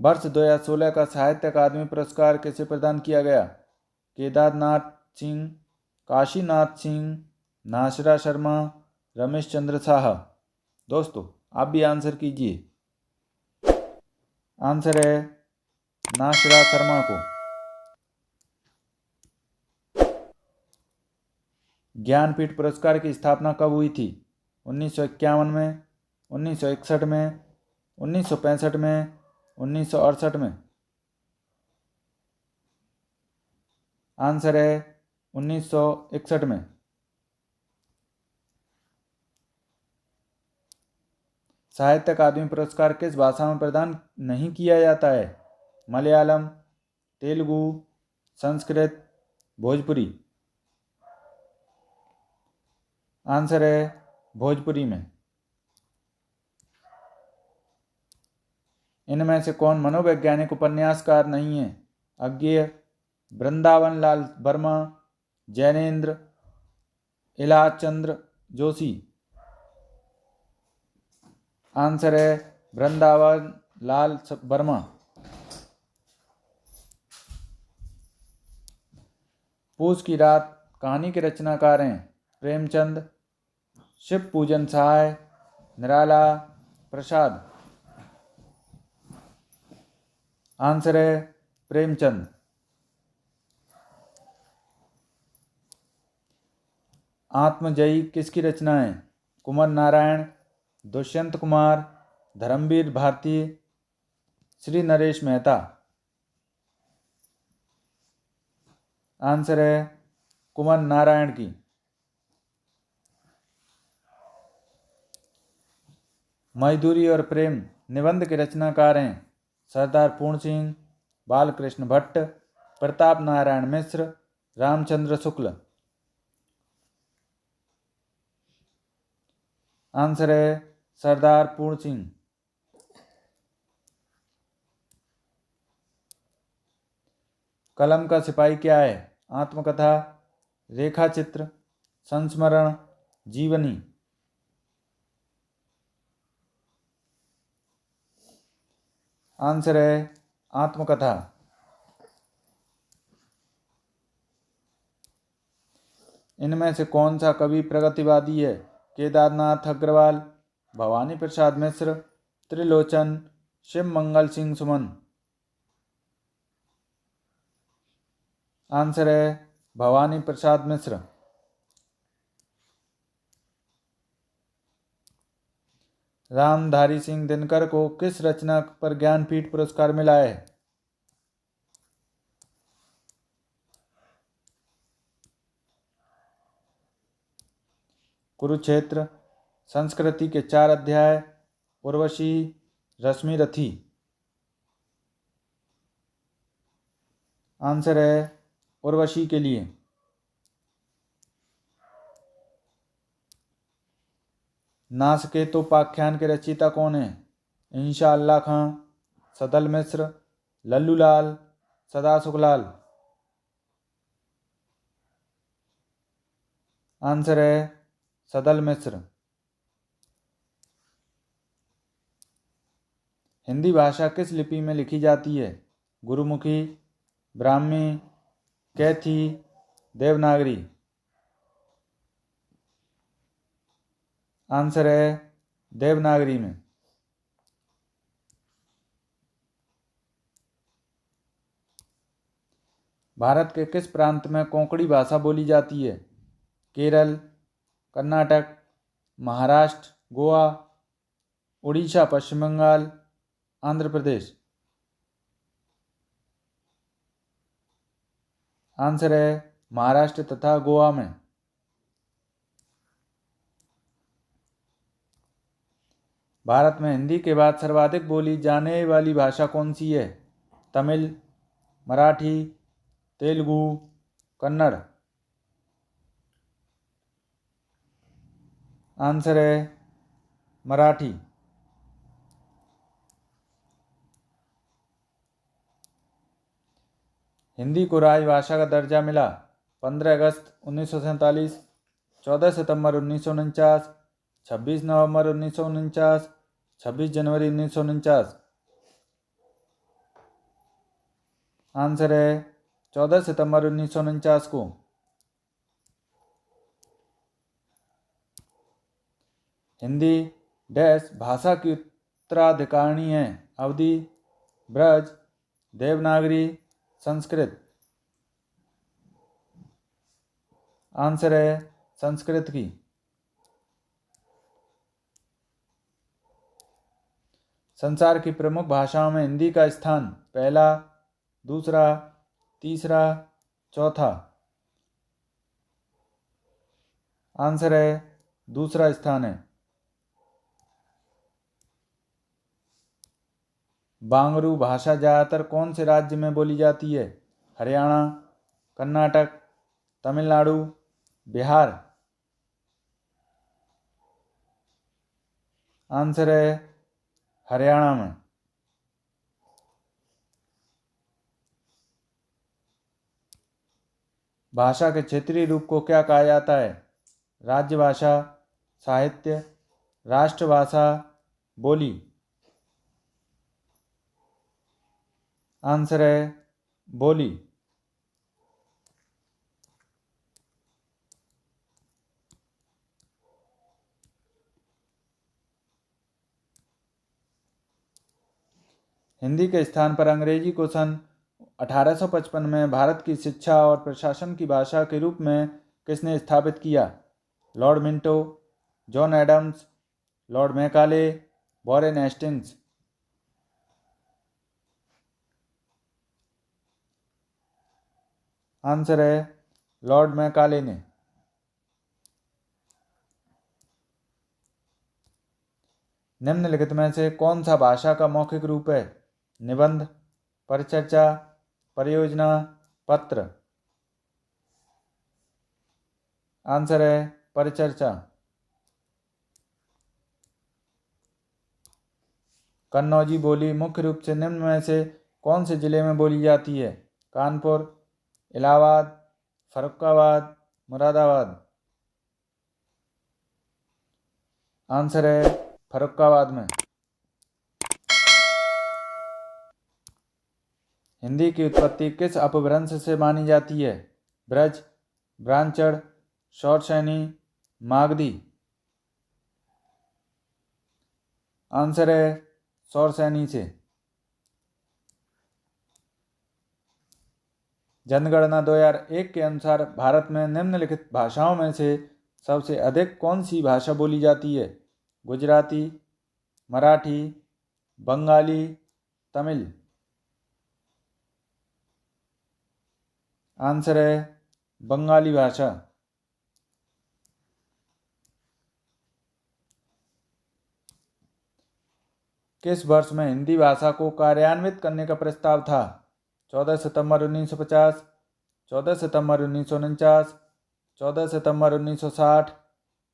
वर्ष 2016 का साहित्य अकादमी पुरस्कार किसे प्रदान किया गया? केदारनाथ सिंह, काशीनाथ सिंह, नाशरा शर्मा, रमेश चंद्र शाह। दोस्तों आप भी आंसर कीजिए। आंसर है नाशरा शर्मा को। ज्ञानपीठ पुरस्कार की स्थापना कब हुई थी? 1951 में, 1961 में, 1965 में, 1968 में। आंसर है 1961 में। साहित्य अकादमी पुरस्कार किस भाषा में प्रदान नहीं किया जाता है? मलयालम, तेलुगु, संस्कृत, भोजपुरी। आंसर है भोजपुरी में। इनमें से कौन मनोवैज्ञानिक उपन्यासकार नहीं है? अज्ञेय, वृंदावन लाल वर्मा, जैनेन्द्र, इलाज चंद्र जोशी। आंसर है वृंदावन लाल वर्मा। पूस की रात कहानी के रचनाकार हैं? प्रेमचंद, शिव पूजन सहाय, निराला प्रसाद। आंसर है प्रेमचंद। आत्मजयी किसकी रचना है? कुंवर नारायण, दुष्यंत कुमार, धर्मवीर भारती, श्री नरेश मेहता। आंसर है कुंवर नारायण की। मजदूरी और प्रेम निबंध के रचनाकार हैं? सरदार पूर्ण सिंह, बालकृष्ण भट्ट, प्रताप नारायण मिश्र, रामचंद्र शुक्ल। आंसर है सरदार पूर्ण सिंह। कलम का सिपाही क्या है? आत्मकथा, रेखा चित्र, संस्मरण, जीवनी। आंसर है आत्मकथा। इनमें से कौन सा कवि प्रगतिवादी है? केदारनाथ अग्रवाल, भवानी प्रसाद मिश्र, त्रिलोचन, शिव मंगल सिंह सुमन। आंसर है भवानी प्रसाद मिश्र। रामधारी सिंह दिनकर को किस रचना पर ज्ञानपीठ पुरस्कार मिला है? कुरुक्षेत्र, संस्कृति के 4 अध्याय, उर्वशी, रश्मि रथी। आंसर है उर्वशी के लिए। नासकेतोपाख्यान के रचयिता कौन है? इंशा अल्लाह खां, सदल मिश्र, लल्लू लाल, सदा सुखलाल। आंसर है सदल मिश्र। हिंदी भाषा किस लिपि में लिखी जाती है? गुरुमुखी, ब्राह्मी, कैथी, देवनागरी। आंसर है देवनागरी में। भारत के किस प्रांत में कोंकणी भाषा बोली जाती है? केरल, कर्नाटक, महाराष्ट्र, गोवा, उड़ीसा, पश्चिम बंगाल, आंध्र प्रदेश। आंसर है महाराष्ट्र तथा गोवा में। भारत में हिंदी के बाद सर्वाधिक बोली जाने वाली भाषा कौन सी है? तमिल, मराठी, तेलुगु, कन्नड़। आंसर है मराठी। हिंदी को राजभाषा का दर्जा मिला 15 अगस्त 1947, 14 सितंबर 1949, 26 नवंबर 1949, 26 जनवरी 1949। आंसर है 14 सितंबर 1949 को। हिंदी डैश भाषा की उत्तराधिकारिणी है। अवधि ब्रज, देवनागरी, संस्कृत। आंसर है संस्कृत की। संसार की प्रमुख भाषाओं में हिंदी का स्थान पहला, दूसरा, तीसरा, चौथा। आंसर है दूसरा स्थान है। बांगरू भाषा ज़्यादातर कौन से राज्य में बोली जाती है? हरियाणा, कर्नाटक, तमिलनाडु, बिहार। आंसर है हरियाणा में। भाषा के क्षेत्रीय रूप को क्या कहा जाता है? राज्यभाषा, साहित्य, राष्ट्रभाषा, बोली। आंसर है बोली। हिंदी के स्थान पर अंग्रेजी को सन 1855 में भारत की शिक्षा और प्रशासन की भाषा के रूप में किसने स्थापित किया? Lord Minto, John Adams, Lord Macaulay, Warren Hastings. Answer है लॉर्ड मैकाले ने। निम्नलिखित में से कौन सा भाषा का मौखिक रूप है? निबंध, परिचर्चा, परियोजना, पत्र। आंसर है परिचर्चा। कन्नौजी बोली मुख्य रूप से निम्न में से कौन से जिले में बोली जाती है? कानपुर, इलाहाबाद, फर्रुखाबाद, मुरादाबाद। आंसर है फर्रुखाबाद में। हिंदी की उत्पत्ति किस अपभ्रंश से मानी जाती है? ब्रज, ब्राह्मण, शौरसैनी, मागधी। आंसर है शौरसैनी से। जनगणना 2001 के अनुसार भारत में निम्नलिखित भाषाओं में से सबसे अधिक कौन सी भाषा बोली जाती है? गुजराती, मराठी, बंगाली, तमिल। आंसर है बंगाली भाषा। किस वर्ष में हिंदी भाषा को कार्यान्वित करने का प्रस्ताव था? 14 सितंबर 1950, 14 सितंबर 1949, 14 सितंबर 1960,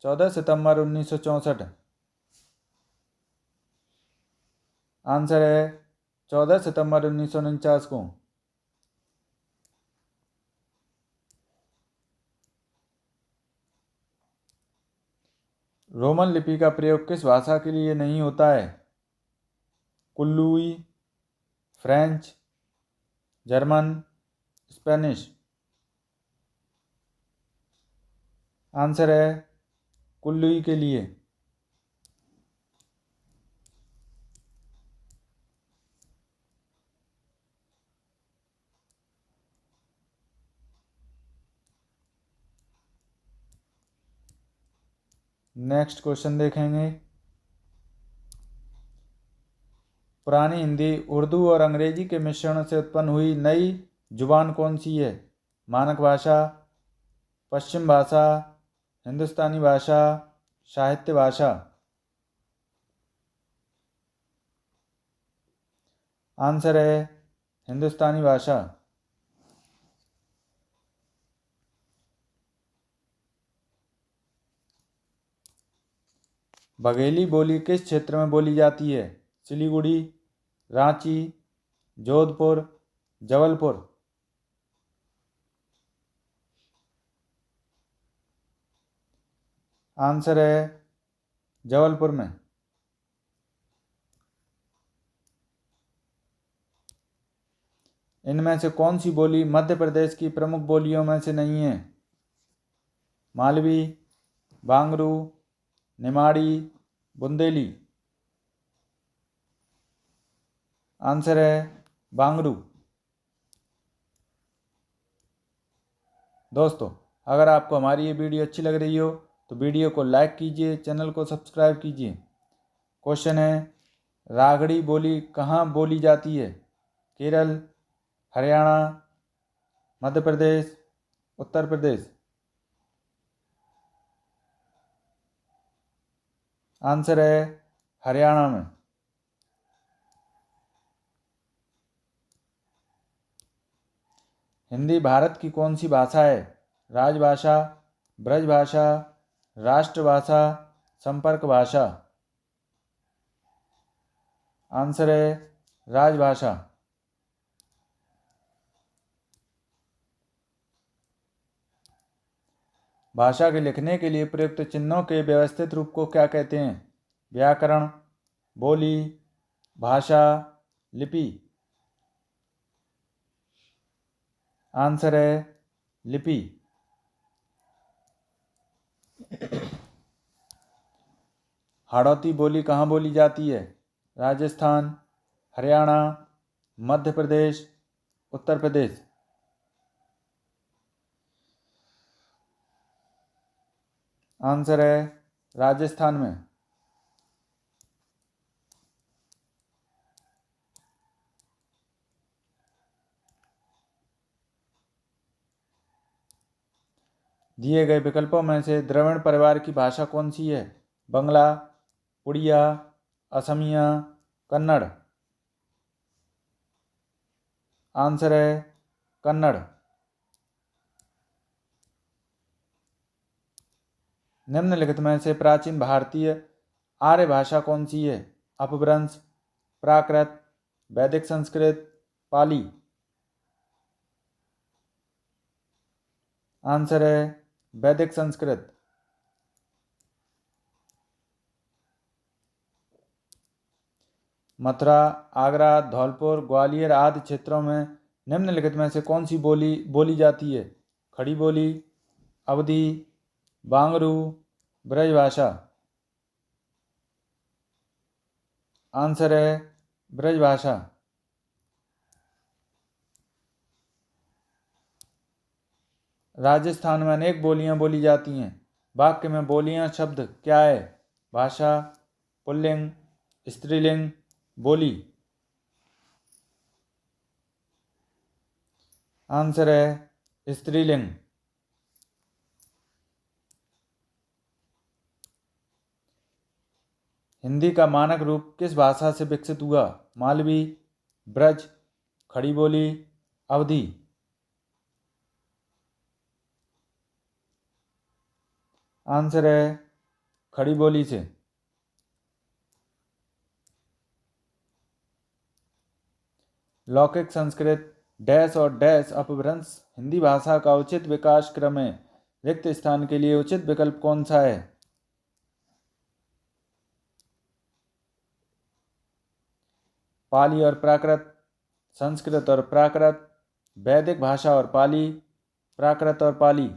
14 सितंबर 1964। आंसर है 14 सितंबर 1949 को। रोमन लिपि का प्रयोग किस भाषा के लिए नहीं होता है? कुल्लूई, फ्रेंच, जर्मन, स्पेनिश। आंसर है कुल्लूई के लिए। नेक्स्ट क्वेश्चन देखेंगे। पुरानी हिंदी उर्दू और अंग्रेजी के मिश्रण से उत्पन्न हुई नई जुबान कौन सी है? मानक भाषा, पश्चिम भाषा, हिंदुस्तानी भाषा, साहित्य भाषा। आंसर है हिंदुस्तानी भाषा। बघेली बोली किस क्षेत्र में बोली जाती है? सिलीगुड़ी, रांची, जोधपुर, जबलपुर। आंसर है जबलपुर में। इनमें से कौन सी बोली मध्य प्रदेश की प्रमुख बोलियों में से नहीं है? मालवी, बांगरू, निमाड़ी, बुंदेली। आंसर है बांगरू। दोस्तों, अगर आपको हमारी ये वीडियो अच्छी लग रही हो तो वीडियो को लाइक कीजिए, चैनल को सब्सक्राइब कीजिए। क्वेश्चन है, रागड़ी बोली कहाँ बोली जाती है? केरल, हरियाणा, मध्य प्रदेश, उत्तर प्रदेश। आंसर है हरियाणा में। हिंदी भारत की कौन सी भाषा है? राजभाषा, ब्रजभाषा, राष्ट्रभाषा, संपर्क भाषा। आंसर है राजभाषा। भाषा के लिखने के लिए प्रयुक्त चिन्हों के व्यवस्थित रूप को क्या कहते हैं? व्याकरण, बोली, भाषा, लिपि। आंसर है लिपि। हाड़ौती बोली कहाँ बोली जाती है? राजस्थान, हरियाणा, मध्य प्रदेश, उत्तर प्रदेश। आंसर है राजस्थान में। दिए गए विकल्पों में से द्रविड़ परिवार की भाषा कौन सी है? बंगला, उड़िया, असमिया, कन्नड़। आंसर है कन्नड़। निम्नलिखित में से प्राचीन भारतीय आर्य भाषा कौन सी है? अपभ्रंश, प्राकृत, वैदिक संस्कृत, पाली। आंसर है वैदिक संस्कृत। मथुरा, आगरा, धौलपुर, ग्वालियर आदि क्षेत्रों में निम्नलिखित में से कौन सी बोली बोली जाती है? खड़ी बोली, अवधी, बांगरू, ब्रजभाषा। आंसर है ब्रजभाषा। राजस्थान में अनेक बोलियां बोली जाती हैं। वाक्य में बोलियां शब्द क्या है? भाषा, पुल्लिंग, स्त्रीलिंग, बोली। आंसर है स्त्रीलिंग। हिंदी का मानक रूप किस भाषा से विकसित हुआ? मालवी, ब्रज, खड़ी बोली, अवधी। आंसर है खड़ी बोली से। लौकिक संस्कृत डैश और डैश अपभ्रंश हिंदी भाषा का उचित विकास क्रम है। रिक्त स्थान के लिए उचित विकल्प कौन सा है? पाली और प्राकृत, संस्कृत और प्राकृत, वैदिक भाषा और पाली, प्राकृत और पाली।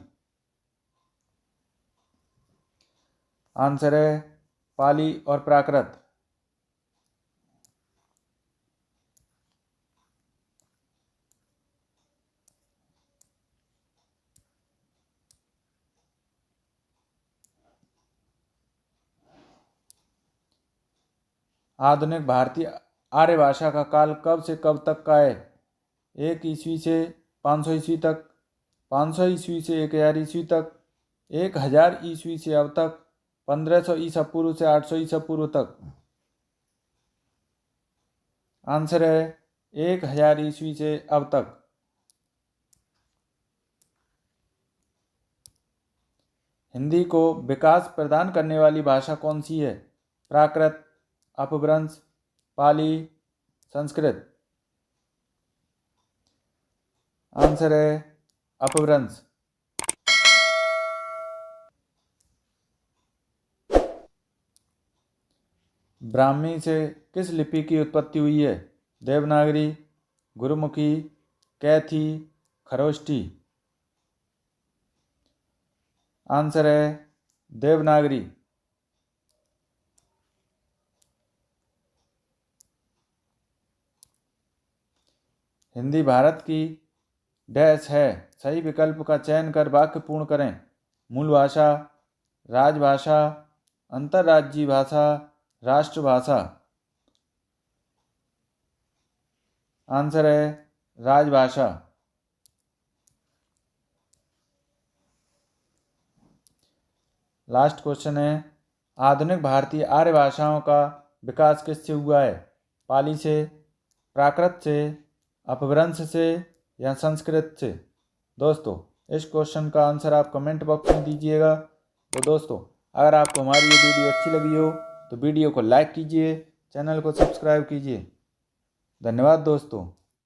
आंसर है पाली और प्राकृत। आधुनिक भारतीय आर्य भाषा का काल कब से कब तक का है? 1 ईस्वी से 500 ईस्वी तक, 500 ईस्वी से 1000 ईस्वी तक, 1000 ईस्वी से अब तक, 1500 ईसा पूर्व से 800 ईसा पूर्व तक। आंसर है 1000 ईस्वी से अब तक। हिंदी को विकास प्रदान करने वाली भाषा कौन सी है? प्राकृत, अपभ्रंश, पाली, संस्कृत। आंसर है अपभ्रंश। ब्राह्मी से किस लिपि की उत्पत्ति हुई है? देवनागरी, गुरुमुखी, कैथी, खरोष्टी। आंसर है देवनागरी। हिंदी भारत की डैश है। सही विकल्प का चयन कर वाक्य पूर्ण करें। मूल भाषा, राजभाषा, अंतर्राज्यीय भाषा, राष्ट्रभाषा। आंसर है राजभाषा। लास्ट क्वेश्चन है, आधुनिक भारतीय आर्य भाषाओं का विकास किससे हुआ है? पाली से, प्राकृत से, अपभ्रंश से या संस्कृत से? दोस्तों इस क्वेश्चन का आंसर आप कमेंट बॉक्स में दीजिएगा। तो दोस्तों अगर आपको हमारी ये वीडियो अच्छी लगी हो तो वीडियो को लाइक कीजिए, चैनल को सब्सक्राइब कीजिए। धन्यवाद दोस्तों।